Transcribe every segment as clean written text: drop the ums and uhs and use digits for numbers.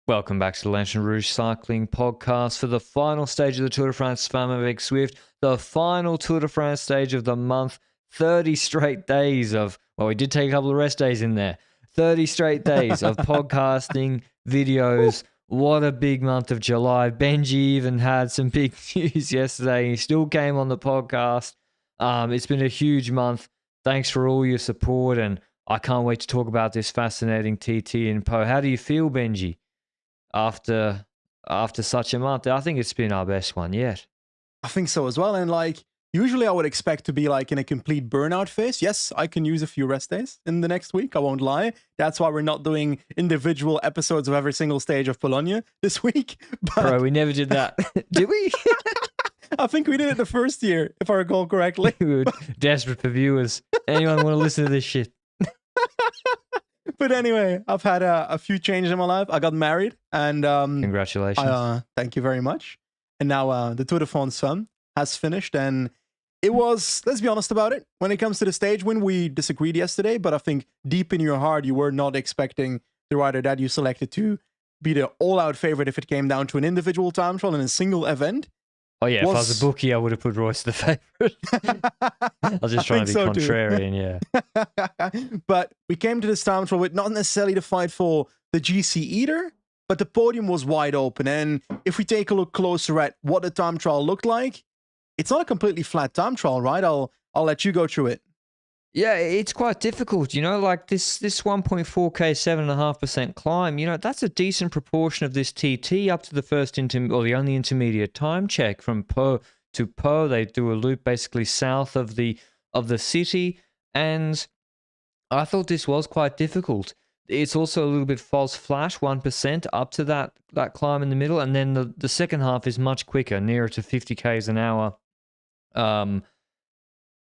Welcome back to the Lanterne Rouge Cycling Podcast for the final stage of the Tour de France Femmes avec Zwift, the final Tour de France stage of the month. 30 straight days of, well, we did take a couple of rest days in there. 30 straight days of podcasting, videos. What a big month of July. Benji even had some big news yesterday. He still came on the podcast. It's been a huge month. Thanks for all your support, and I can't wait to talk about this fascinating TT in Po. How do you feel, Benji? After such a month, I think it's been our best one yet. I think so as well. And like, usually I would expect to be like in a complete burnout phase. Yes, I can use a few rest days in the next week. I won't lie. That's why we're not doing individual episodes of every single stage of Bologna this week. But Bro, we never did that. Did we? I think we did it the first year, if I recall correctly. We were desperate for viewers. Anyone want to listen to this shit? But anyway, I've had a few changes in my life. I got married, and Congratulations. thank you very much. And now the Tour de France Femmes has finished, and it was, let's be honest about it, when it comes to the stage win, we disagreed yesterday, but I think deep in your heart, you were not expecting the rider that you selected to be the all-out favorite if it came down to an individual time trial in a single event. Oh yeah, if I was a bookie, I would have put Royce the favorite. I was just trying to be contrarian, yeah. But we came to this time trial with not necessarily the fight for the GC either, but the podium was wide open. And if we take a look closer at what the time trial looked like, it's not a completely flat time trial, right? I'll let you go through it. Yeah, it's quite difficult, like this 1.4K, 7.5% climb, that's a decent proportion of this TT up to the first the only intermediate time check from Po to Po. They do a loop basically south of the city, and I thought this was quite difficult. It's also a little bit false flash, 1% up to that climb in the middle, and then the second half is much quicker, nearer to 50 Ks an hour.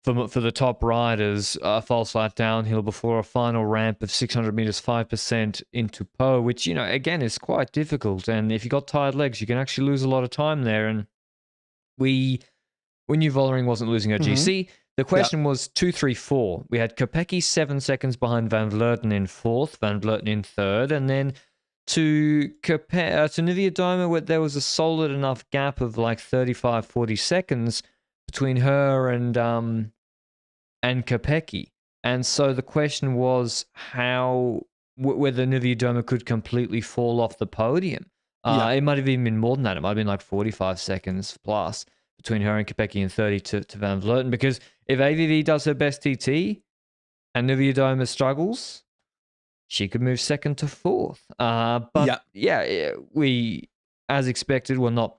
For the top riders, false flat downhill before a final ramp of 600 meters, 5% into Po, which, again, is quite difficult. And if you got tired legs, you can actually lose a lot of time there. And we knew Vollering wasn't losing her GC. The question was 2, 3, 4. We had Kopecky 7 seconds behind Van Vleuten in 4th, Van Vleuten in 3rd. And then to Niewiadoma, where there was a solid enough gap of like 35, 40 seconds between her and Kopecky. And so the question was whether Niewiadoma could completely fall off the podium. It might have even been more than that. It might have been like 45 seconds plus between her and Kopecky and 30 to Van Vleuten. Because if AVV does her best TT and Niewiadoma struggles, she could move 2nd to 4th. We, as expected, were not.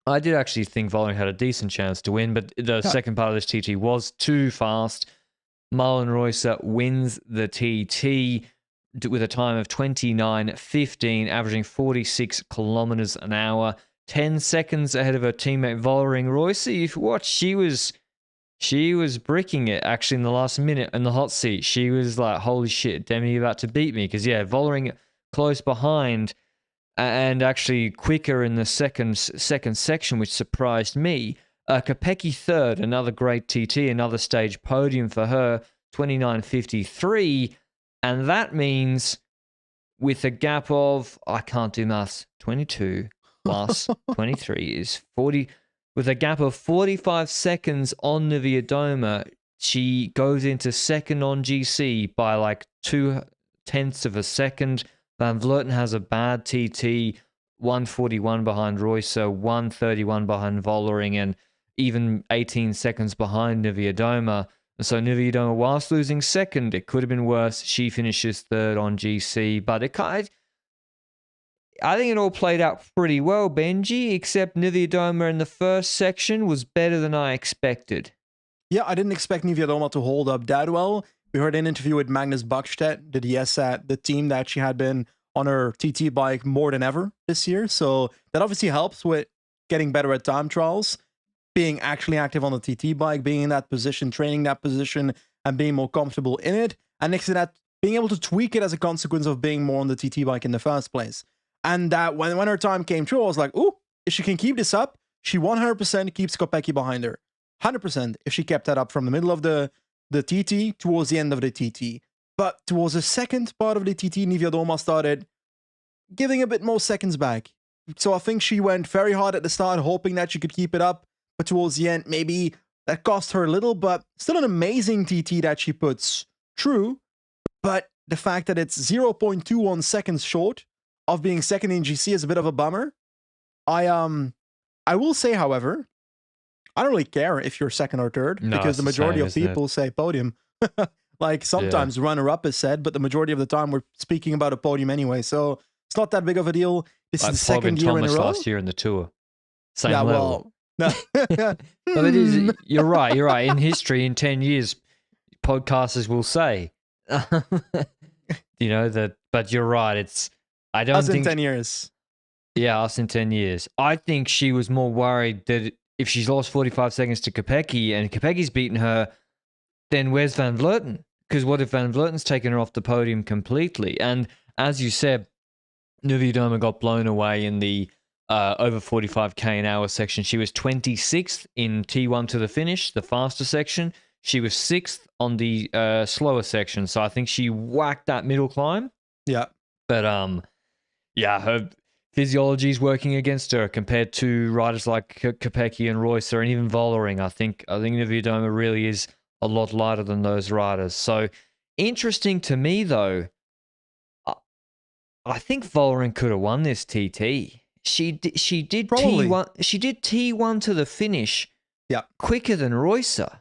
I did actually think Vollering had a decent chance to win, but the second part of this TT was too fast. Marlen Reusser wins the TT with a time of 29:15, averaging 46 kilometers an hour, 10 seconds ahead of her teammate Vollering. Reusser, you've watched, she was bricking it actually in the last minute in the hot seat. She was like, holy shit, Demi, you're about to beat me. Because, Vollering close behind, and actually quicker in the second section, which surprised me. Kopecky 3rd, another great TT, another stage podium for her, 29:53. And that means with a gap of, I can't do maths, 22 plus 23 is 40. With a gap of 45 seconds on Niewiadoma, she goes into 2nd on GC by like 0.2 of a second. Van Vleuten has a bad TT, 141 behind Reusser, 131 behind Vollering, and even 18 seconds behind Niewiadoma. So Niewiadoma, whilst losing 2nd, it could have been worse. She finishes 3rd on GC, but I think it all played out pretty well, Benji, except Niewiadoma in the first section was better than I expected. Yeah, I didn't expect Niewiadoma to hold up that well. We heard an interview with Magnus Bachstedt, the DS at the team, that she had been on her TT bike more than ever this year. So that obviously helps with getting better at time trials, being actually active on the TT bike, being in that position, training that position, and being more comfortable in it. And next to that, being able to tweak it as a consequence of being more on the TT bike in the first place. And that when her time came through, I was like, ooh, if she can keep this up, she 100% keeps Kopecky behind her. 100% if she kept that up from the middle of the TT towards the end of the TT. But towards the second part of the TT, Niewiadoma started giving a bit more seconds back. So I think she went very hard at the start, hoping that she could keep it up. But towards the end, maybe that cost her a little, but still an amazing TT that she puts through. But the fact that it's 0.21 seconds short of being second in GC is a bit of a bummer. I will say, however, I don't really care if you're second or third, because the majority of people say podium. Like sometimes runner-up is said, but the majority of the time we're speaking about a podium anyway. So it's not that big of a deal. This is the second year in a row. Last year in the Tour. Same level. Well, no. But it is, you're right. You're right. In history, in 10 years, podcasters will say, you know, that, but you're right. I don't think. Us in 10 years. Yeah, us in 10 years. I think she was more worried that if she's lost 45 seconds to Kopecky and Kopecky's beaten her, then where's Van Vleuten? Because what if Van Vleuten's taken her off the podium completely? And as you said, Niewiadoma got blown away in the over 45k an hour section. She was 26th in T1 to the finish, the faster section. She was 6th on the slower section. So I think she whacked that middle climb. Yeah. But yeah, her physiology is working against her compared to riders like Kopecky and Reusser and even Vollering. I think Niewiadoma really is a lot lighter than those riders. So interesting to me though, I think Vollering could have won this TT. She did Probably. T1. She did T1 to the finish. Yeah. Quicker than Reusser.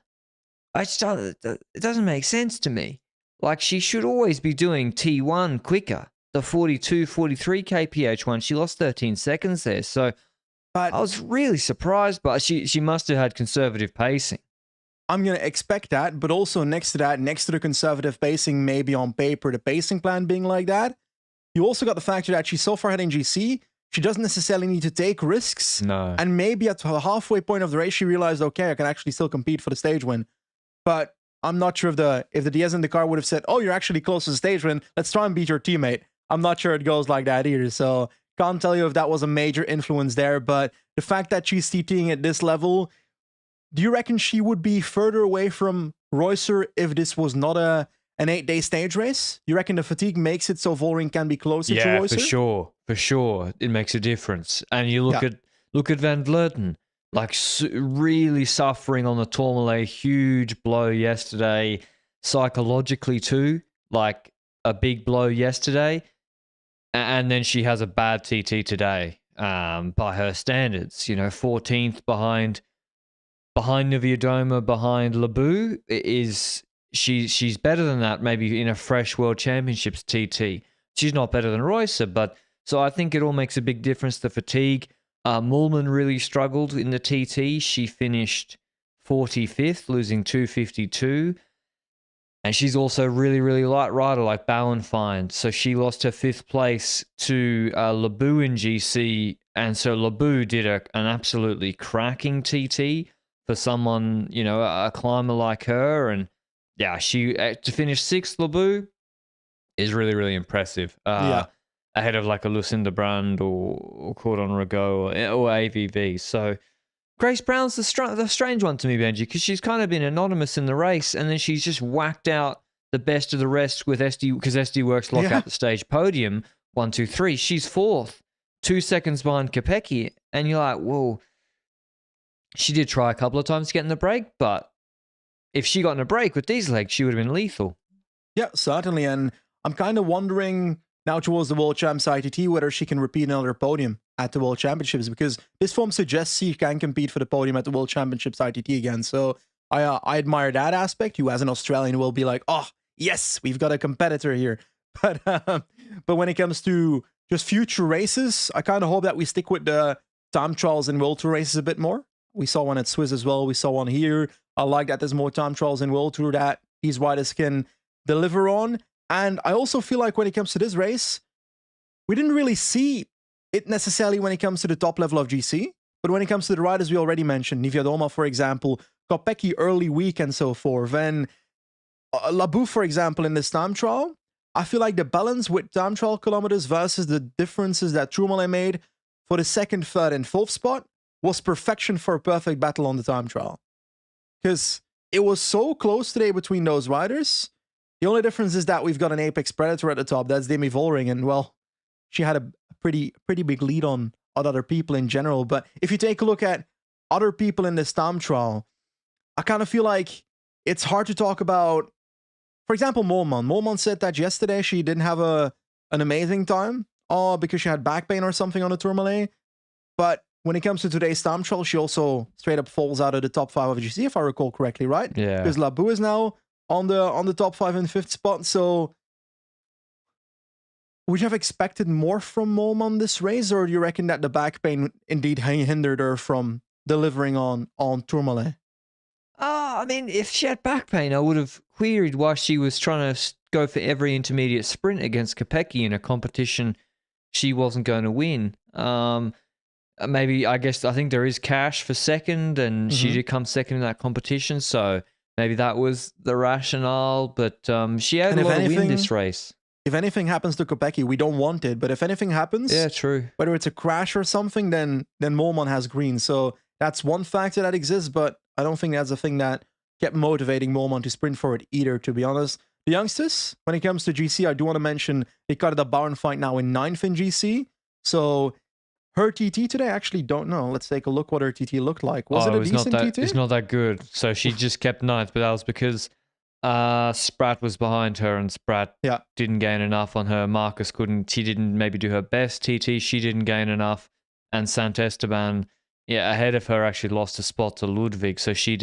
It doesn't make sense to me. Like she should always be doing T1 quicker. The 42, 43 kph one. She lost 13 seconds there. So I was really surprised, but she must have had conservative pacing. I'm going to expect that, but also next to that, next to the conservative pacing, maybe on paper, the pacing plan being like that, you also got the factor that she's so far ahead in GC, she doesn't necessarily need to take risks. No. And maybe at the halfway point of the race, she realized, okay, I can actually still compete for the stage win. But I'm not sure if the Diaz in the car would have said, oh, you're actually close to the stage win, let's try and beat your teammate. I'm not sure it goes like that either. So can't tell you if that was a major influence there. But the fact that she's TTing at this level, do you reckon she would be further away from Reusser if this was not an 8-day stage race? You reckon the fatigue makes it so Vollering can be closer to Reusser? Yeah, for sure. It makes a difference. And you look at Van Vleuten, like really suffering on the Tourmalet, huge blow yesterday, psychologically too, like a big blow yesterday. And then she has a bad TT today, by her standards. You know, 14th behind Niewiadoma, behind Labou is she's better than that. Maybe in a fresh World Championships TT, she's not better than Reusser. But so I think it all makes a big difference. The fatigue. Moolman really struggled in the TT. She finished 45th, losing 252. And she's also really, really light rider like Bauernfeind. So she lost her 5th place to Labou in GC. And so Labou did an absolutely cracking TT for someone, you know, a climber like her. And yeah, she to finish 6th, Labou is really, really impressive. Ahead of like a Lucinda Brand or Cordon Rigaud or AVV. So Grace Brown's the strange one to me, Benji, because she's kind of been anonymous in the race, and then she's just whacked out the best of the rest with SD, because SD Works lock out the stage podium, 1, 2, 3. She's 4th, 2 seconds behind Kopecky, and you're like, whoa. She did try a couple of times to get in the break, but if she got in a break with these legs, she would have been lethal. Yeah, certainly, and I'm kind of wondering now towards the World Champs ITT whether she can repeat another podium at the World Championships, because this form suggests she can compete for the podium at the World Championships ITT again. So I admire that aspect. You as an Australian will be like, oh, yes, we've got a competitor here. But when it comes to just future races, I kind of hope that we stick with the time trials and World Tour races a bit more. We saw one at Swiss as well. We saw one here. I like that there's more time trials and World Tour that these riders can deliver on. And I also feel like when it comes to this race, we didn't really see it necessarily when it comes to the top level of GC, but when it comes to the riders we already mentioned, Niewiadoma, for example, Kopecky early week and so forth, and Labou, for example, in this time trial, I feel like the balance with time trial kilometers versus the differences that Tourmalet made for the 2nd, 3rd, and 4th spot was perfection for a perfect battle on the time trial. Because it was so close today between those riders. The only difference is that we've got an apex predator at the top. That's Demi Vollering. And, well, she had a pretty big lead on other people in general. But if you take a look at other people in this time trial, I kind of feel like it's hard to talk about. For example, Moolman. Moolman said that yesterday she didn't have an amazing time, because she had back pain or something on the Tourmalet. But when it comes to today's time trial, she also straight up falls out of the top 5 of GC, if I recall correctly, right? Yeah. Because Labu is now on the top 5 and 5th spot. So would you have expected more from Moolman this race, or do you reckon that the back pain indeed hindered her from delivering on Tourmalet? I mean, if she had back pain, I would have queried why she was trying to go for every intermediate sprint against Kopecky in a competition she wasn't going to win. Maybe, I think there is cash for second, and she did come second in that competition, so maybe that was the rationale, but she had a lot of win this race. If anything happens to Kopecky, we don't want it, but if anything happens, yeah, true, whether it's a crash or something, then Moolman has green. So that's one factor that exists, but I don't think that's a thing that kept motivating Moolman to sprint for it either, to be honest. The youngsters, when it comes to GC, I do want to mention Ricarda Bauernfeind now in 9th in GC. So her TT today, I actually don't know. Let's take a look what her TT looked like. Was it a decent TT? It's not that good. So she just kept 9th, but that was because Spratt was behind her, and Spratt didn't gain enough on her. Marcus she didn't maybe do her best TT. She didn't gain enough. And Sant Esteban, ahead of her, actually lost a spot to Ludwig. So she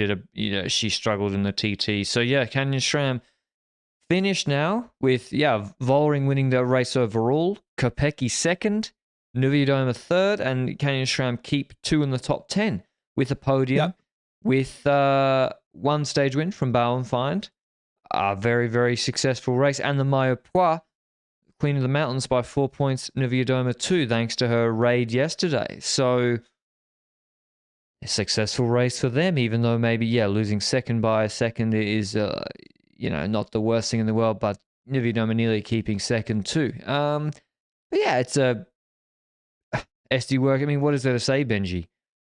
she struggled in the TT. So Canyon SRAM finished now with, Vollering winning the race overall, Kopecky second, Niewiadoma third, and Canyon SRAM keep 2 in the top 10 with a podium with 1 stage win from Bauernfeind. A very, very successful race. And the Maillot Pois, Queen of the Mountains, by 4 points, Niewiadoma 2, thanks to her raid yesterday. So a successful race for them, even though maybe, losing second by a second is, not the worst thing in the world, but Niewiadoma nearly keeping second too. But it's a SD work. I mean, what is there to say, Benji?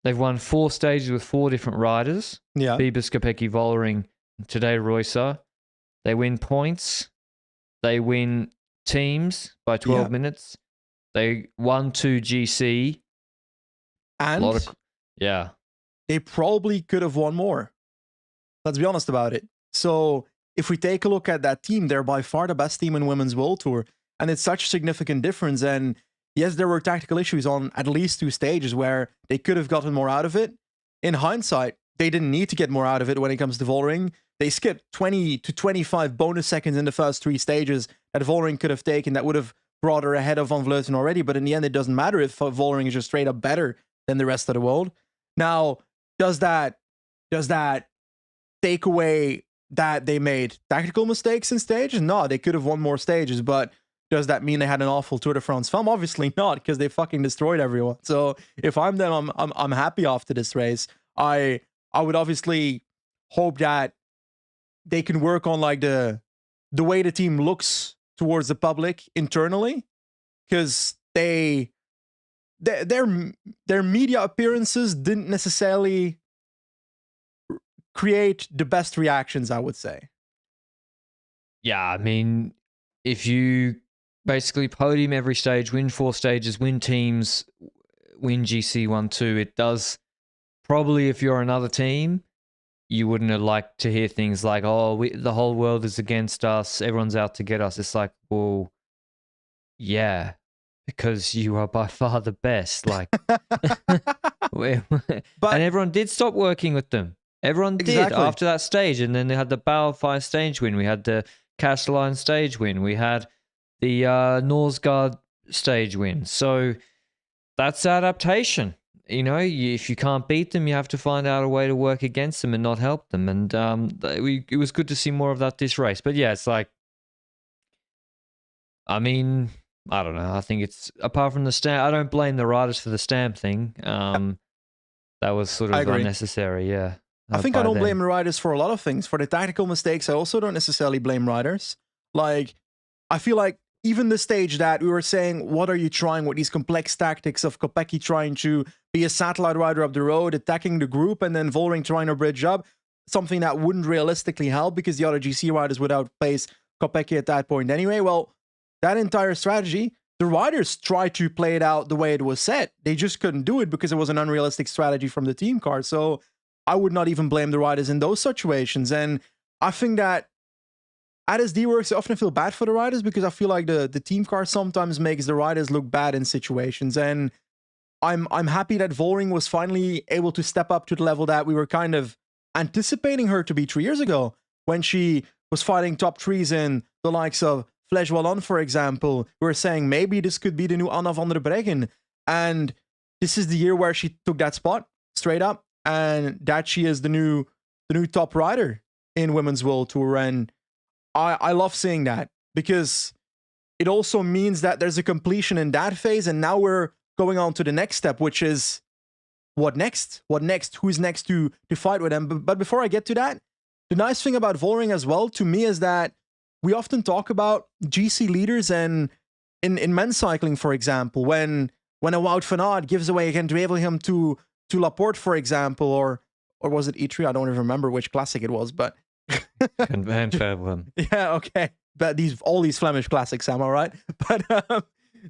They've won 4 stages with 4 different riders. Yeah. Bibas, Kopecky, Vollering, today Reusser. They win points. They win teams by 12 minutes. They won 2 GC. And they probably could have won more. Let's be honest about it. So if we take a look at that team, they're by far the best team in Women's World Tour. And it's such a significant difference. And yes, there were tactical issues on at least 2 stages where they could have gotten more out of it. In hindsight, they didn't need to get more out of it when it comes to Vollering. They skipped 20 to 25 bonus seconds in the first 3 stages that Vollering could have taken that would have brought her ahead of Van Vleuten already. But in the end, it doesn't matter if Vollering is just straight up better than the rest of the world. Now, does that take away that they made tactical mistakes in stages? No, they could have won more stages, but does that mean they had an awful Tour de France Femmes? Obviously not, because they fucking destroyed everyone. So if I'm them, I'm happy after this race. I would obviously hope that they can work on like the way the team looks towards the public internally, because their media appearances didn't necessarily create the best reactions, I would say. Yeah, I mean, if you basically podium every stage, win 4 stages, win teams, win GC 1-2, it does probably, if you're another team, you wouldn't have liked to hear things like, the whole world is against us, everyone's out to get us. It's like, well, yeah, because you are by far the best. Like, and everyone did stop working with them. Everyone did after that stage, and then they had the Bauernfeind stage win. We had the Castelline stage win. We had the Norsgaard stage win. So that's adaptation. If you can't beat them, you have to find out a way to work against them and not help them. And it was good to see more of that this race. But yeah, it's like, I mean, I don't know. I think it's, apart from the stamp, I don't blame the riders for the stamp thing. That was sort of unnecessary, yeah. I think I don't blame the riders for a lot of things. For the tactical mistakes, I also don't necessarily blame riders. Like, I feel like even the stage that we were saying, what are you trying with these complex tactics of Kopecky trying to be a satellite rider up the road, attacking the group, and then Vollering trying to bridge up, something that wouldn't realistically help because the other GC riders would outpace Kopecky at that point anyway. Well, that entire strategy the riders tried to play it out the way it was set. They just couldn't do it because it was an unrealistic strategy from the team car. So I would not even blame the riders in those situations. And I think that at SD Works, I often feel bad for the riders because I feel like the team car sometimes makes the riders look bad in situations. And I'm happy that Vollering was finally able to step up to the level that we were kind of anticipating her to be 3 years ago when she was fighting top threes in the likes of Flash Wallon, for example. We were saying maybe this could be the new Anna van der Breggen. And this is the year where she took that spot straight up, and that she is the new top rider in Women's World Tour. And I love seeing that because it also means that there's a completion in that phase, and now we're going on to the next step, which is what next? What next? Who's next to fight with them? But before I get to that, the nice thing about Vollering as well to me is that we often talk about GC leaders, and in men's cycling, for example, when a Wout van Aert gives away again to enable him to Laporte, for example, or was it E3? I don't even remember which classic it was, but yeah, okay. But all these Flemish classics, am I right? But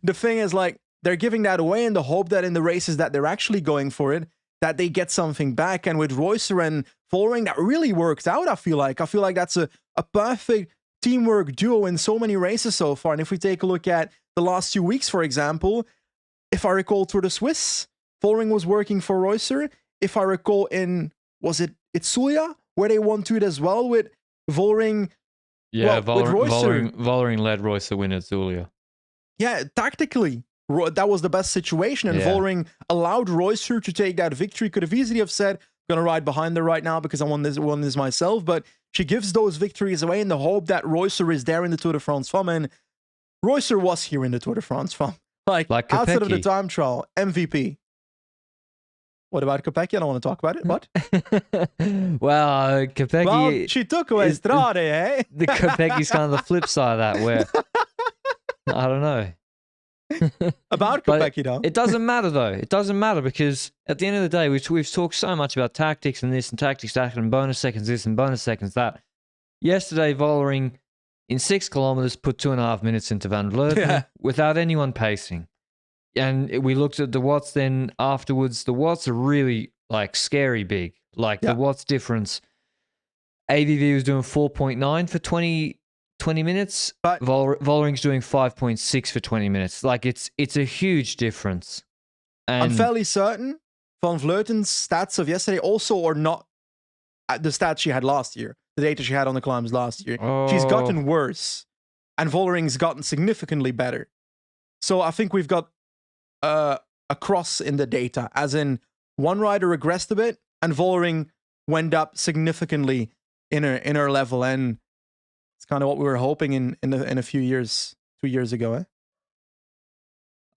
the thing is, like, they're giving that away in the hope that in the races that they're actually going for it, that they get something back. And with Reusser and Vollering, that really works out, I feel like. I feel like that's a perfect teamwork duo in so many races so far. And if we take a look at the last 2 weeks, for example, if I recall Tour de Suisse, Vollering was working for Reusser. If I recall was it Itzulia, where they won to it as well with Vollering? Yeah, with Reusser. Vollering led Reusser win at Zulia. Yeah, tactically, that was the best situation, and Vollering allowed Reusser to take that victory. Could have easily have said, I'm going to ride behind her right now because I won this myself, but she gives those victories away in the hope that Reusser is there in the Tour de France Femmes, and Reusser was here in the Tour de France Femmes. Like outside of the time trial, MVP. What about Kopecky? I don't want to talk about it. What? Well, Kopecky... Well, she took away Strade, eh? The Kopecky's kind of the flip side of that, where... I don't know. About Kopecky, though. It doesn't matter, though. It doesn't matter because at the end of the day, we've talked so much about tactics and this and tactics that and bonus seconds this and bonus seconds that. Yesterday, Vollering in 6 kilometers put 2.5 minutes into Van Vleuten without anyone pacing. And we looked at the watts then afterwards. The watts are really like scary big. Like the watts difference. AVV was doing 4.9 for 20 minutes. But Vollering's doing 5.6 for 20 minutes. Like it's a huge difference. And I'm fairly certain Van Vleuten's stats of yesterday also are not the stats she had last year. The data she had on the climbs last year. She's gotten worse. And Vollering's gotten significantly better. So I think we've got a cross in the data, as in one rider regressed a bit and Vollering went up significantly in her level, and it's kind of what we were hoping in a few years, 2 years ago.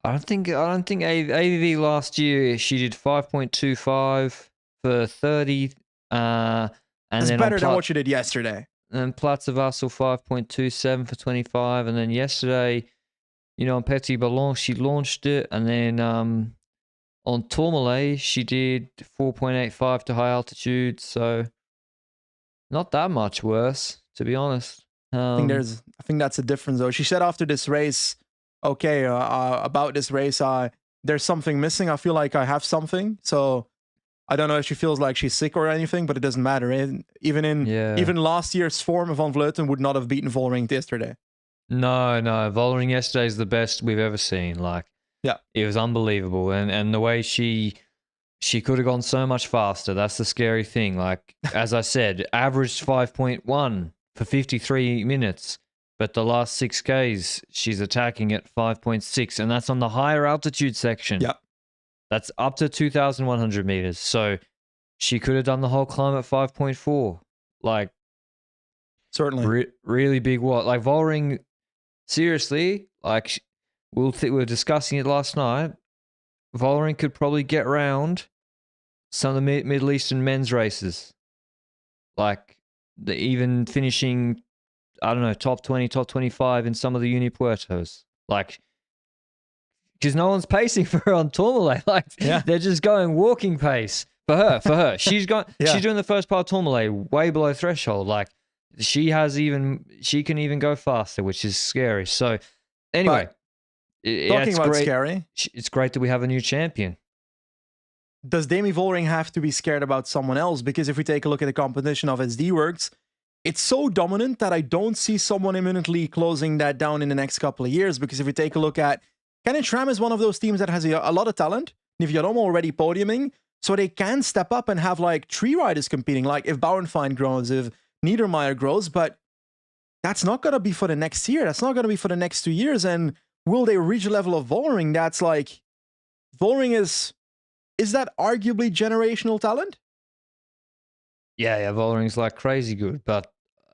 I don't think AVV last year she did 5.25 for 30. And it's then better than what she did yesterday. And Platzer Vassal 5.27 for 25, and then yesterday, you know, on Petit Ballon, she launched it. And then on Tourmalet, she did 4.85 to high altitude. So not that much worse, to be honest. I think that's a difference, though. She said after this race, okay, about this race, there's something missing. I feel like I have something. So I don't know if she feels like she's sick or anything, but it doesn't matter. Even last year's form, Van Vleuten would not have beaten Vollering yesterday. No, Vollering yesterday is the best we've ever seen. Like, it was unbelievable, and the way she could have gone so much faster. That's the scary thing. Like, as I said, averaged 5.1 for 53 minutes, but the last 6Ks she's attacking at 5.6, and that's on the higher altitude section. Yeah, that's up to 2,100 meters. So she could have done the whole climb at 5.4. Like, certainly, really big. Like Vollering. Seriously, like we were discussing it last night, Vollering could probably get around some of the Middle Eastern men's races. Like, even finishing, I don't know, top 20, top 25 in some of the Unipuertos. Like, because no one's pacing for her on Tourmalet. Like, they're just going walking pace for her. She's she's doing the first part of Tourmalet way below threshold. Like, she can even go faster, which is scary. So anyway, Talking about scary. It's great that we have a new champion. Does Demi Vollering have to be scared about someone else? Because if we take a look at the competition of SD Works, it's so dominant that I don't see someone imminently closing that down in the next couple of years. Because if we take a look at Canon Schramm is one of those teams that has a lot of talent. Nivjadomo already podiuming, so they can step up and have like 3 riders competing. Like if Bauernfeind grows, if Niedermeyer grows, but that's not going to be for the next year. That's not going to be for the next 2 years. And will they reach a level of Vollering that's like, Vollering is that arguably generational talent? Yeah, Vollering's like crazy good, but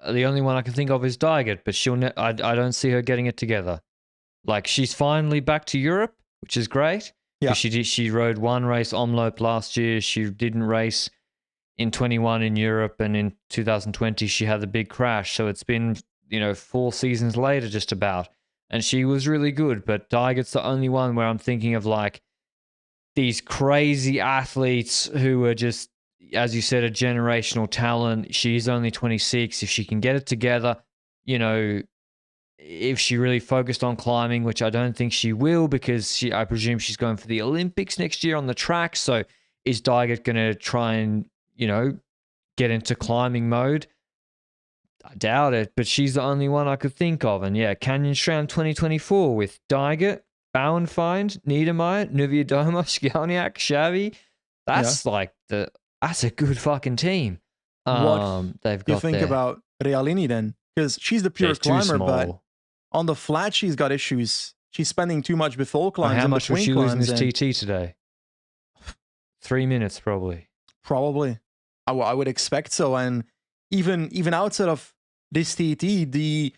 the only one I can think of is Dygert, but I don't see her getting it together. Like, she's finally back to Europe, which is great. Yeah. She rode one race Omloop last year. She didn't race in 21 in Europe, and in 2020 she had the big crash. So it's been, 4 seasons later just about. And she was really good, but Dygert's the only one where I'm thinking of like these crazy athletes who are just, as you said, a generational talent. She's only 26. If she can get it together, if she really focused on climbing, which I don't think she will, because I presume she's going for the Olympics next year on the track. So is Dygert going to try and, get into climbing mode? I doubt it, but she's the only one I could think of. And yeah, Canyon SRAM 2024 with Dygert, Bauernfeind, Niedermeyer, Nuvia-Doma, Skalniak, Xavi. That's that's a good fucking team. What they've got you think there. about Realini then? Because she's the pure climber, but on the flat she's got issues. She's spending too much before climbs. How much was she losing this TT today? 3 minutes probably. Probably. I would expect so. And even outside of this TT,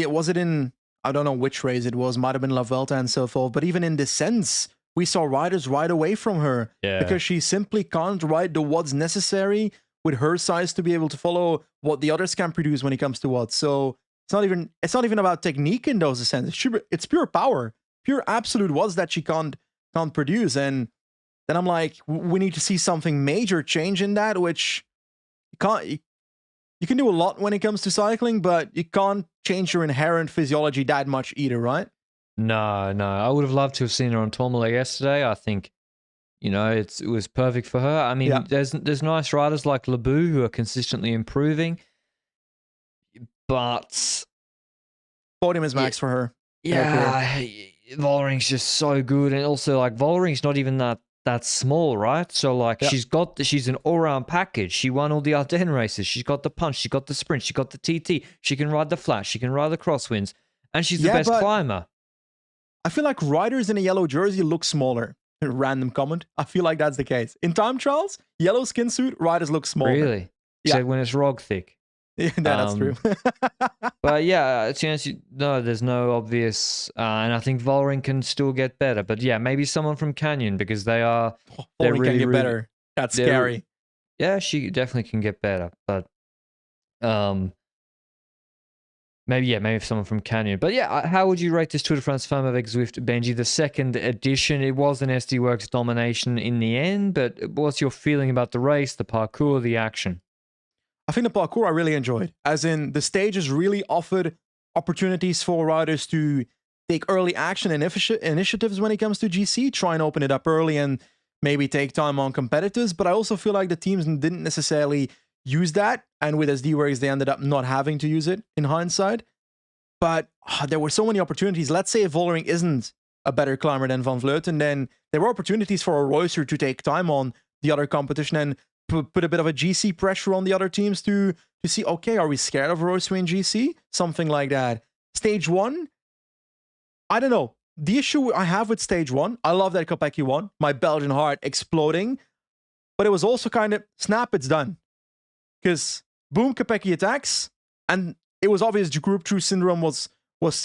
was it in, I don't know which race it was, might have been La Vuelta and so forth, but even in descents, we saw riders ride away from her because she simply can't ride the watts necessary with her size to be able to follow what the others can produce when it comes to watts. So it's not even about technique in those descents. It's pure power, pure absolute watts that she can't produce. And then I'm like, we need to see something major change in that, which you can do a lot when it comes to cycling, but you can't change your inherent physiology that much either, right? No. I would have loved to have seen her on Tourmalet yesterday. I think, it was perfect for her. I mean, there's nice riders like Lebu who are consistently improving, but podium is max for her. Yeah, Vollering's just so good, and also like Vollering's not even that small, right? So like she's an all-round package. She won all the Ardennes races. She's got the punch, she got the sprint, she got the TT. She can ride the flat, she can ride the crosswinds, and she's the best climber. I feel like riders in a yellow jersey look smaller. Random comment. I feel like that's the case. In time trials, yellow skin suit, riders look smaller. Really? Yeah. Except when it's rog thick. Yeah, that's true. But yeah, there's no obvious, and I think Vollering can still get better. But yeah, maybe someone from Canyon, because they're really, can get better. That's scary. Yeah, she definitely can get better. But maybe someone from Canyon. But yeah, how would you rate this Tour de France Femmes avec Zwift, Benji? The second edition, it was an SD Works domination in the end, but what's your feeling about the race, the parcours, the action? I think the parcours I really enjoyed. As in, the stages really offered opportunities for riders to take early action and initiatives when it comes to GC, try and open it up early and maybe take time on competitors. But I also feel like the teams didn't necessarily use that, and with SD Works they ended up not having to use it in hindsight. But there were so many opportunities. Let's say if Vollering isn't a better climber than Van Vleuten, then there were opportunities for a Reusser to take time on the other competition and put a bit of a GC pressure on the other teams to see, okay, are we scared of Reusser in GC? Something like that. Stage 1, I don't know. The issue I have with stage 1, I love that Kopecky won, my Belgian heart exploding, but it was also kind of, snap, it's done. Because boom, Kopecky attacks, and it was obvious the group truth syndrome was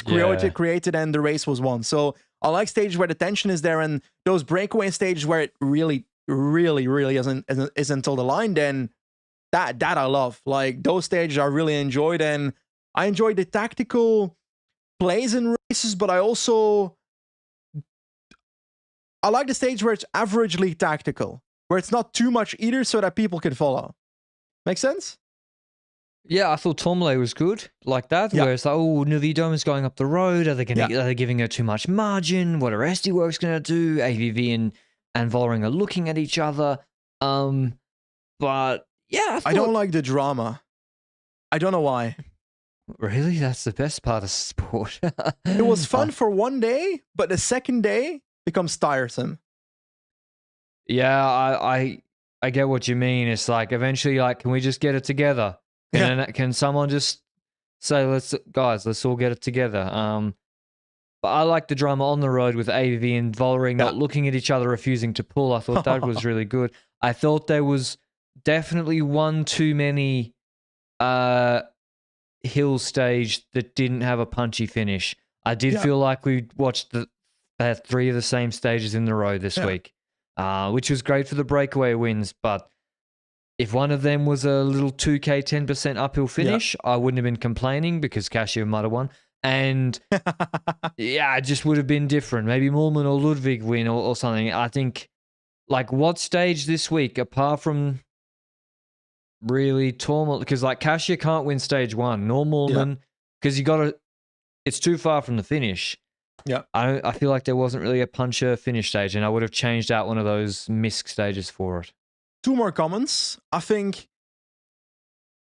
created and the race was won. So I like stages where the tension is there, and those breakaway stages where it really isn't until the line, then that I love. Like, those stages I really enjoyed, and I enjoyed the tactical plays in races, but I like the stage where it's averagely tactical, where it's not too much either so that people can follow. Make sense? Yeah, I thought Tourmalet was good like that, Yeah. where it's like, oh, Nuvidoma's is going up the road. Are they giving her too much margin? What are SD Works going to do? AVV and Vollering are looking at each other. But yeah, I don't like the drama. I don't know why. Really? That's the best part of sport. It was fun for one day, but the second day becomes tiresome. Yeah, I get what you mean. It's like eventually, like, can we just get it together? Can someone just say, let's all get it together? But I like the drama on the road with AVV and Vollering not looking at each other, refusing to pull. I thought that was really good. I thought there was definitely one too many hill stage that didn't have a punchy finish. I did feel like we watched three of the same stages in the row this week, which was great for the breakaway wins. But if one of them was a little 2K 10% uphill finish, I wouldn't have been complaining because Kasia might have won. And yeah, it just would have been different. Maybe Moolman or Ludwig win or something. I think, like, what stage this week, apart from really Tormal, because like Kasia can't win stage one, nor Moolman, because it's too far from the finish. Yeah. I feel like there wasn't really a puncher finish stage, and I would have changed out one of those MISC stages for it. Two more comments. I think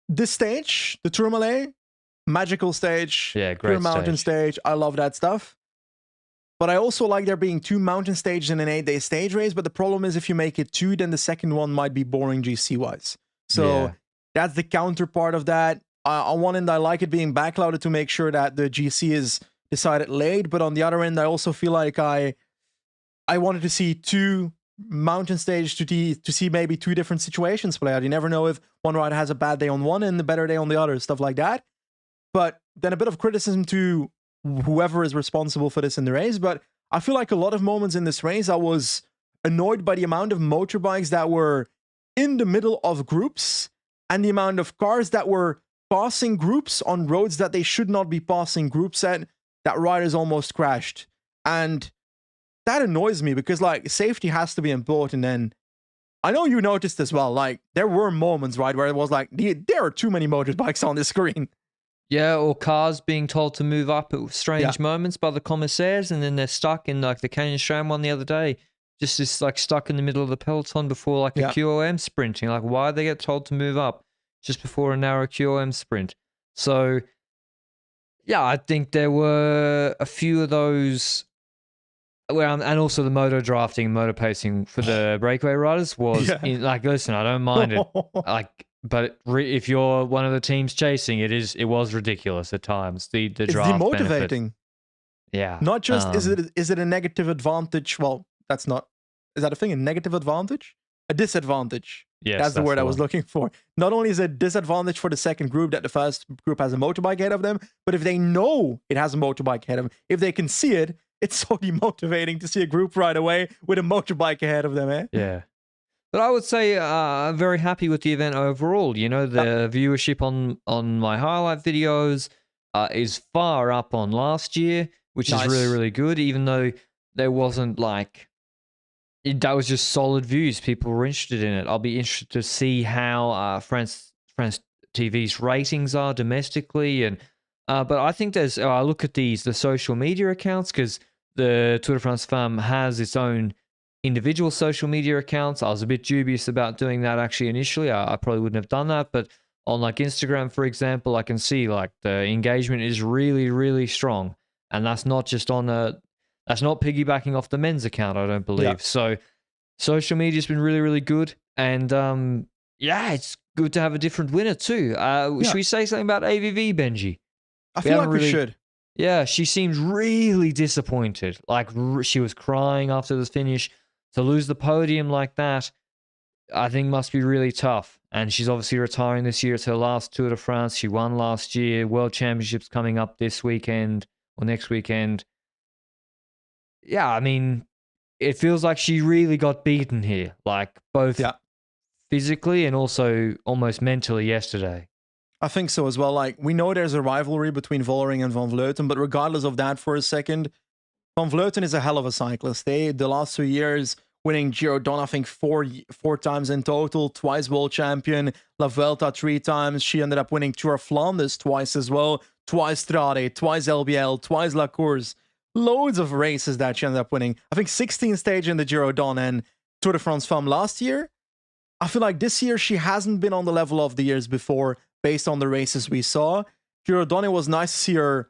this stage, the Tourmalet, magical stage, great pure mountain stage. I love that stuff. But I also like there being two mountain stages in an 8-day stage race. But the problem is if you make it two, then the second one might be boring GC-wise. So that's the counterpart of that. On one end, I like it being backloaded to make sure that the GC is decided late. But on the other end, I also feel like I wanted to see two mountain stages to see maybe two different situations play out. You never know if one rider has a bad day on one and a better day on the other, stuff like that. But then a bit of criticism to whoever is responsible for this in the race. But I feel like a lot of moments in this race, I was annoyed by the amount of motorbikes that were in the middle of groups and the amount of cars that were passing groups on roads that they should not be passing groups at, that riders almost crashed. And that annoys me because, like, safety has to be important. And I know you noticed as well, like, there were moments, right, where it was like, there are too many motorbikes on the screen. Yeah, or cars being told to move up at strange moments by the commissaires, and then they're stuck in, like, the Canyon Stram one the other day. Just like stuck in the middle of the peloton before like a QOM sprinting. Like, why they get told to move up just before a narrow QOM sprint? So, yeah, I think there were a few of those where and also the moto drafting, moto pacing for the breakaway riders was like, listen, I don't mind it, like, but if you're one of the teams chasing, it was ridiculous at times. The draft, it's demotivating. Benefit. Yeah, not just is it a negative advantage? Well, that's not. Is that a thing? A negative advantage? A disadvantage. Yes, that's the word I was looking for. Not only is it a disadvantage for the second group that the first group has a motorbike ahead of them, but if they know it has a motorbike ahead of them, if they can see it, it's so demotivating to see a group right away with a motorbike ahead of them, eh? Yeah. But I would say I'm very happy with the event overall. You know, the viewership on my highlight videos is far up on last year, which is really, really good, even though there wasn't like... that was just solid views. People were interested in it. I'll be interested to see how France TV's ratings are domestically, and but I think there's. I look at the social media accounts because the Tour de France Femmes has its own individual social media accounts. I was a bit dubious about doing that actually initially. I probably wouldn't have done that, but on like Instagram, for example, I can see like the engagement is really, really strong, and that's not just on a. That's not piggybacking off the men's account, I don't believe. Yeah. So social media's been really, really good. And it's good to have a different winner too. Should we say something about AVV, Benji? I feel like we should. Yeah, she seemed really disappointed. Like she was crying after the finish. To lose the podium like that, I think must be really tough. And she's obviously retiring this year. It's her last Tour de France. She won last year. World Championships coming up this weekend or next weekend. Yeah, I mean, it feels like she really got beaten here, like both physically and also almost mentally yesterday. I think so as well. Like, we know there's a rivalry between Vollering and Van Vleuten, but regardless of that for a second, Van Vleuten is a hell of a cyclist. The last 2 years, winning Giro Donne, I think four times in total, twice world champion, La Vuelta 3 times. She ended up winning Tour of Flanders twice as well, twice Strade, twice LBL, twice La Course. Loads of races that she ended up winning. I think 16 stage in the Giro Donne and Tour de France Femmes last year. I feel like this year she hasn't been on the level of the years before based on the races we saw. Giro Donne, was nice to see her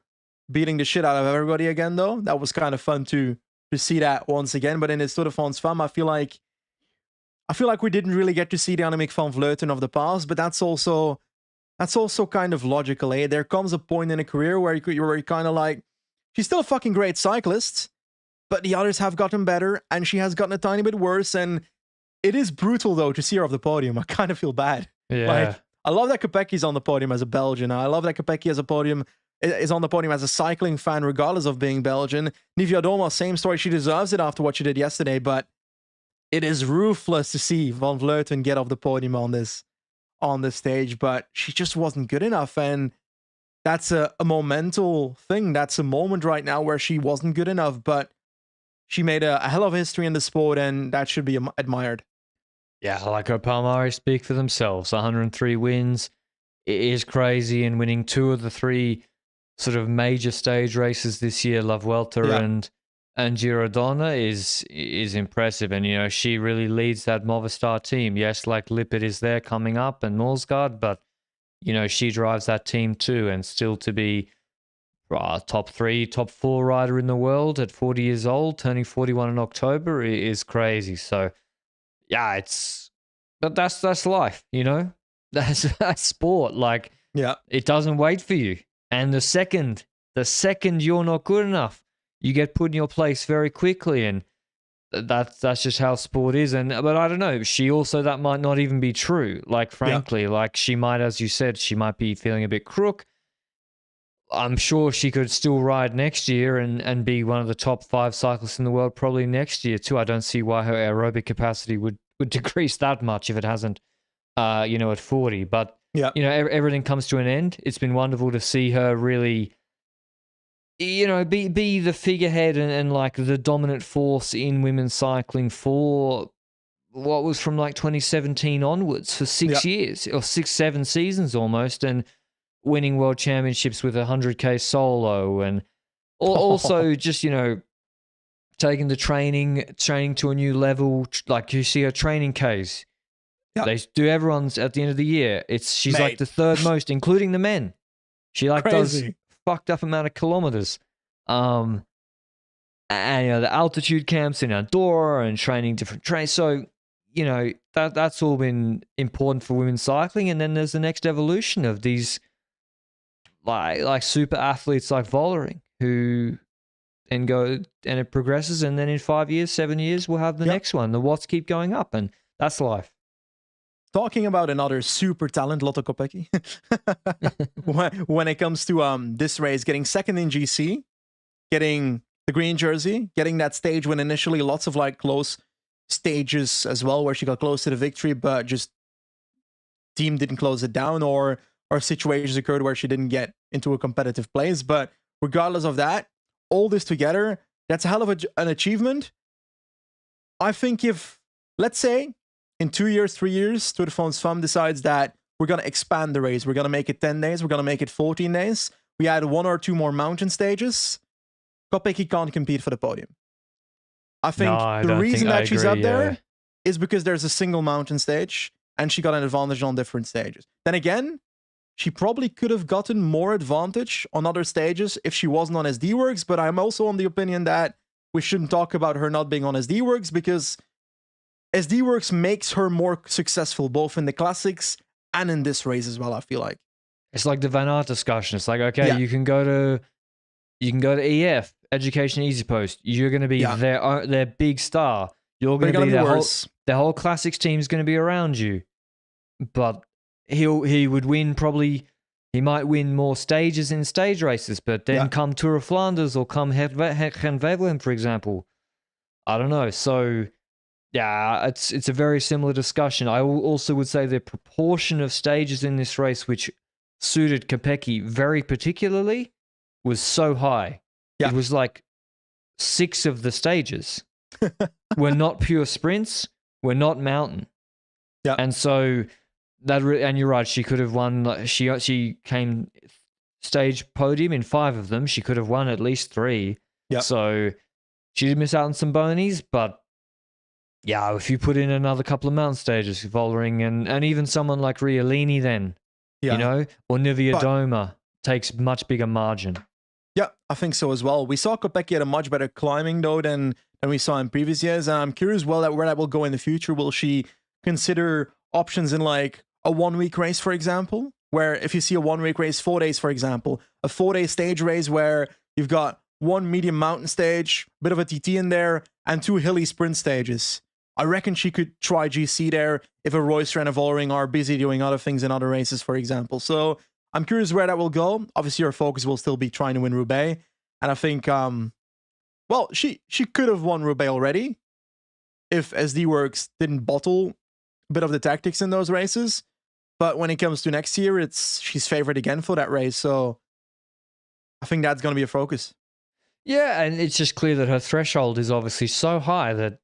beating the shit out of everybody again, though. That was kind of fun to see that once again. But in this Tour de France Femmes, I feel like we didn't really get to see the Annemiek van Vleuten of the past, but that's also kind of logical, eh? There comes a point in a career where you're kind of like, she's still a fucking great cyclist, but the others have gotten better, and she has gotten a tiny bit worse, and it is brutal, though, to see her off the podium. I kind of feel bad. Yeah. Like, I love that Kopecki's on the podium as a Belgian. I love that Kopecky is on the podium as a cycling fan, regardless of being Belgian. Niewiadoma, same story. She deserves it after what she did yesterday, but it is ruthless to see Van Vleuten get off the podium on this stage, but she just wasn't good enough, and that's a momental thing. That's a moment right now where she wasn't good enough, but she made a hell of a history in the sport, and that should be admired. Yeah, like her Palmares speak for themselves. 103 wins. It is crazy, and winning 2 of the 3 sort of major stage races this year, La Vuelta and Giro Donne, is impressive. And, you know, she really leads that Movistar team. Yes, like Lippert is there coming up and Norsgaard, but, you know, she drives that team too. And still to be top 3, top 4 rider in the world at 40 years old, turning 41 in October is crazy. So, yeah, that's life, you know? That's sport. Like, yeah, it doesn't wait for you. And the second you're not good enough, you get put in your place very quickly, and that's just how sport is. But I don't know. That might not even be true. Like, frankly, like she might, as you said, she might be feeling a bit crook. I'm sure she could still ride next year and be one of the top 5 cyclists in the world probably next year too. I don't see why her aerobic capacity would decrease that much if it hasn't, at 40. But, you know, everything comes to an end. It's been wonderful to see her really, you know, be the figurehead and like the dominant force in women's cycling for what was from like 2017 onwards for 6 years or 6-7 seasons almost, and winning world championships with 100K solo, and also just, you know, taking the training to a new level. Like, you see her training Ks. They do everyone's at the end of the year. She's like the 3rd most, including the men. She like does fucked up amount of kilometers. And, you know, the altitude camps in Andorra and training different trains. So, you know, that's all been important for women's cycling. And then there's the next evolution of these like super athletes like Vollering, who then go and it progresses, and then in 5 years, 7 years, we'll have the next one. The watts keep going up, and that's life. Talking about another super talent, Lotte Kopecky. when it comes to this race, getting second in GC, getting the green jersey, getting that stage when initially lots of like close stages as well, where she got close to the victory, but just team didn't close it down, or situations occurred where she didn't get into a competitive place. But regardless of that, all this together, that's a hell of an achievement. I think if, let's say, in 2 years, 3 years, Tour de France Femmes decides that we're going to expand the race, we're going to make it 10 days, we're going to make it 14 days, we add 1 or 2 more mountain stages, Kopecky can't compete for the podium. I think the reason that she's up there is because there's a single mountain stage, and she got an advantage on different stages. Then again, she probably could have gotten more advantage on other stages if she wasn't on SD Works, but I'm also on the opinion that we shouldn't talk about her not being on SD Works, because SD Works makes her more successful both in the classics and in this race as well, I feel like. It's like the Van Aert discussion. It's like, okay, you can go to EF, Education Easy Post. You're going to be their big star. You're going to be their whole classics team is going to be around you. But he would win probably. He might win more stages in stage races, but then come Tour of Flanders or come Gent-Wevelgem, for example. I don't know. So, yeah, it's a very similar discussion. I also would say the proportion of stages in this race which suited Kopecky very particularly was so high. It was like 6 of the stages We're not pure sprints. We're not mountain. Yeah. And so and you're right. She could have won. She came stage podium in 5 of them. She could have won at least 3. Yeah. So she did miss out on some bonies, but yeah, if you put in another couple of mountain stages, Vollering and even someone like Riolini, then Yeah. you know, or Nivea Doma takes much bigger margin. Yeah, I think so as well. We saw Kopecky at a much better climbing though than we saw in previous years. And I'm curious where that will go in the future. Will she consider options in like a 1-week race, for example? Where if you see a 1-week race, 4 days, for example, a 4-day stage race where you've got 1 medium mountain stage, bit of a TT in there, and 2 hilly sprint stages. I reckon she could try GC there if a Royster and a Vollering are busy doing other things in other races, for example. So I'm curious where that will go. Obviously, her focus will still be trying to win Roubaix. And I think, well, she could have won Roubaix already if SD Works didn't bottle a bit of the tactics in those races. But when it comes to next year, she's favored again for that race. So I think that's going to be a focus. Yeah, and it's just clear that her threshold is obviously so high that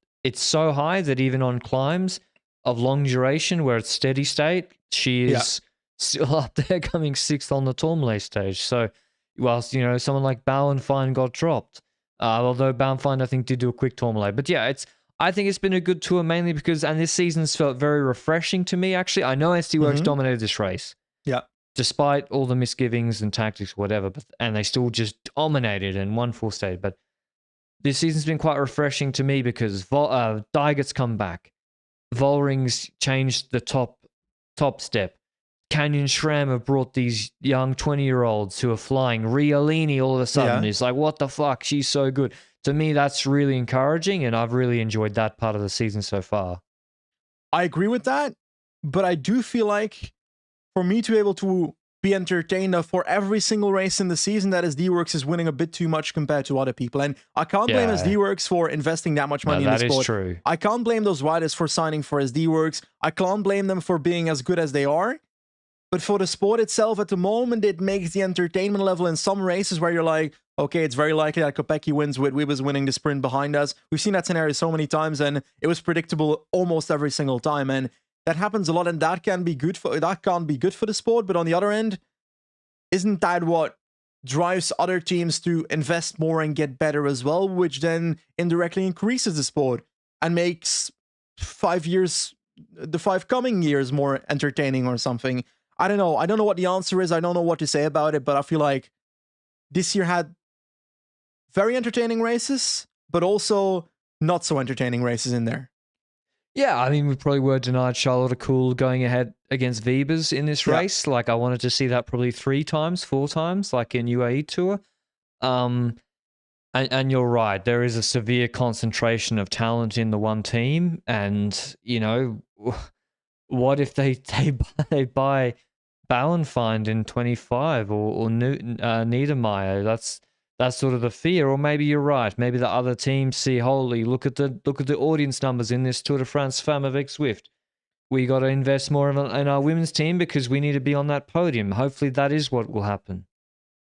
even on climbs of long duration where it's steady state, she is still up there coming 6th on the Tourmalet stage. So whilst, you know, someone like Bauernfeind got dropped, although Bauernfeind I think did do a quick Tourmalet. But yeah, I think it's been a good tour mainly because, and this season's felt very refreshing to me actually. I know SD Works dominated this race. Yeah. Despite all the misgivings and tactics, whatever, and they still just dominated and won 4 stage. But this season's been quite refreshing to me because Dygert's come back. Vollring's changed the top step. Canyon Schramm have brought these young 20-year-olds who are flying. Riolini all of a sudden is like, what the fuck? She's so good. To me, that's really encouraging, and I've really enjoyed that part of the season so far. I agree with that, but I do feel like for me to be able to be entertained for every single race in the season, that SD Works is winning a bit too much compared to other people. And I can't blame SD Works for investing that much money in the sport. That is true. I can't blame those riders for signing for SD Works. I can't blame them for being as good as they are. But for the sport itself at the moment, it makes the entertainment level in some races where you're like, okay, it's very likely that Kopecky wins with Wiebes winning the sprint behind us. We've seen that scenario so many times, and it was predictable almost every single time. And that happens a lot, and that can't be good for the sport. But on the other end, isn't that what drives other teams to invest more and get better as well, which then indirectly increases the sport and makes the 5 coming years more entertaining or something? I don't know. I don't know what the answer is. I don't know what to say about it, but I feel like this year had very entertaining races, but also not so entertaining races in there. Yeah, I mean, we probably were denied Charlotte Cool going ahead against Wiebes in this race. Like, I wanted to see that probably 3 times, 4 times, like in UAE Tour. And you're right. There is a severe concentration of talent in the one team. And, you know, what if they buy Bauernfeind in 25 or Niedermeyer? That's sort of the fear. Or maybe you're right. Maybe the other teams see, holy, look at the audience numbers in this Tour de France Femmes avec Zwift. We got to invest more in our women's team because we need to be on that podium. Hopefully that is what will happen.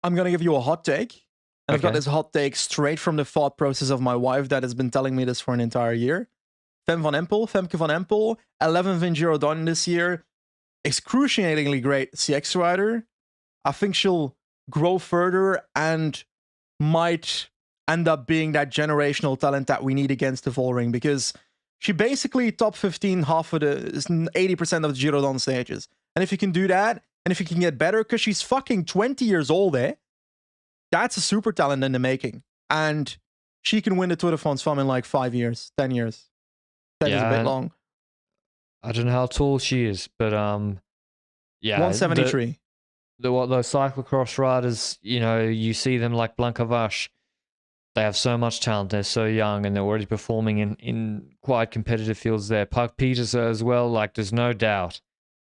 I'm going to give you a hot take. And I've got this hot take straight from the thought process of my wife that has been telling me this for an entire year. Femke van Empel, 11th in Giro Donne this year. Excruciatingly great CX rider. I think she'll grow further and might end up being that generational talent that we need against the Vollering, because she basically top 15 half of the 80% of the Giro Donne stages. And if you can do that, and if you can get better, because she's fucking 20 years old, that's a super talent in the making. And she can win the Tour de France Femmes in like 5 years, 10 years. That is a bit long. I don't know how tall she is, but 173. Those cyclocross riders, you know, you see them like Blanca Vash. They have so much talent. They're so young, and they're already performing in quite competitive fields there. Park Peters as well. Like, there's no doubt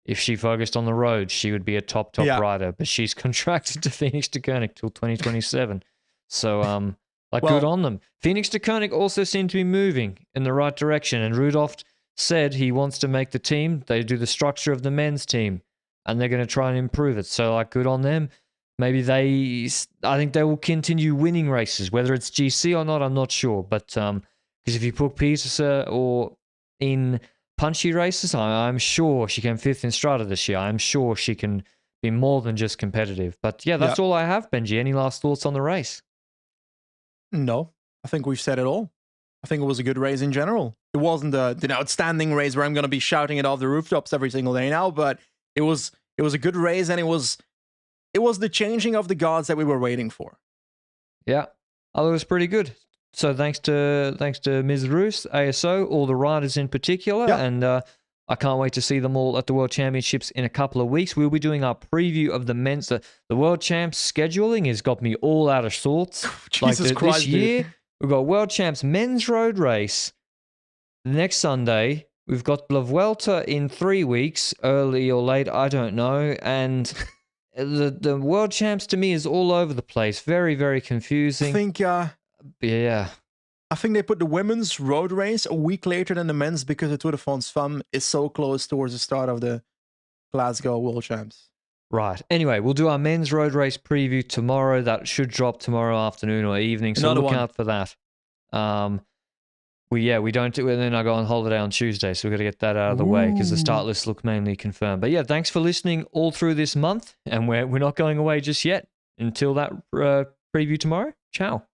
if she focused on the road, she would be a top rider. But she's contracted to Phoenix de Koning till 2027. So, good on them. Phoenix de Koning also seem to be moving in the right direction, and Rudolph said he wants to make the team. They do the structure of the men's team, and they're going to try and improve it. So, like, good on them. Maybe I think they will continue winning races, whether it's GC or not, I'm not sure. But Because if you put Peterson or in punchy races, I'm sure she came 5th in Strata this year. I'm sure she can be more than just competitive. But yeah, that's all I have, Benji. Any last thoughts on the race? No, I think we've said it all. I think it was a good race in general. It wasn't an outstanding race where I'm going to be shouting it off the rooftops every single day now, but it was a good race, and it was the changing of the gods that we were waiting for. Yeah, it was pretty good. So thanks to Ms. Roos, ASO, all the riders in particular, and I can't wait to see them all at the World Championships in a couple of weeks. We'll be doing our preview of the men's. The World Champs scheduling has got me all out of sorts. Jesus Christ, this year, we've got World Champs men's road race next Sunday. We've got La Vuelta in 3 weeks, early or late, I don't know. And the World Champs to me is all over the place. Very, very confusing. I think, yeah. I think they put the women's road race a week later than the men's because the Tour de France Femmes is so close towards the start of the Glasgow World Champs. Right. Anyway, we'll do our men's road race preview tomorrow. That should drop tomorrow afternoon or evening, so look out for that. We don't do it, and then I go on holiday on Tuesday, so we've got to get that out of the way because the start list look mainly confirmed. But yeah, thanks for listening all through this month, and we're not going away just yet until that preview tomorrow. Ciao.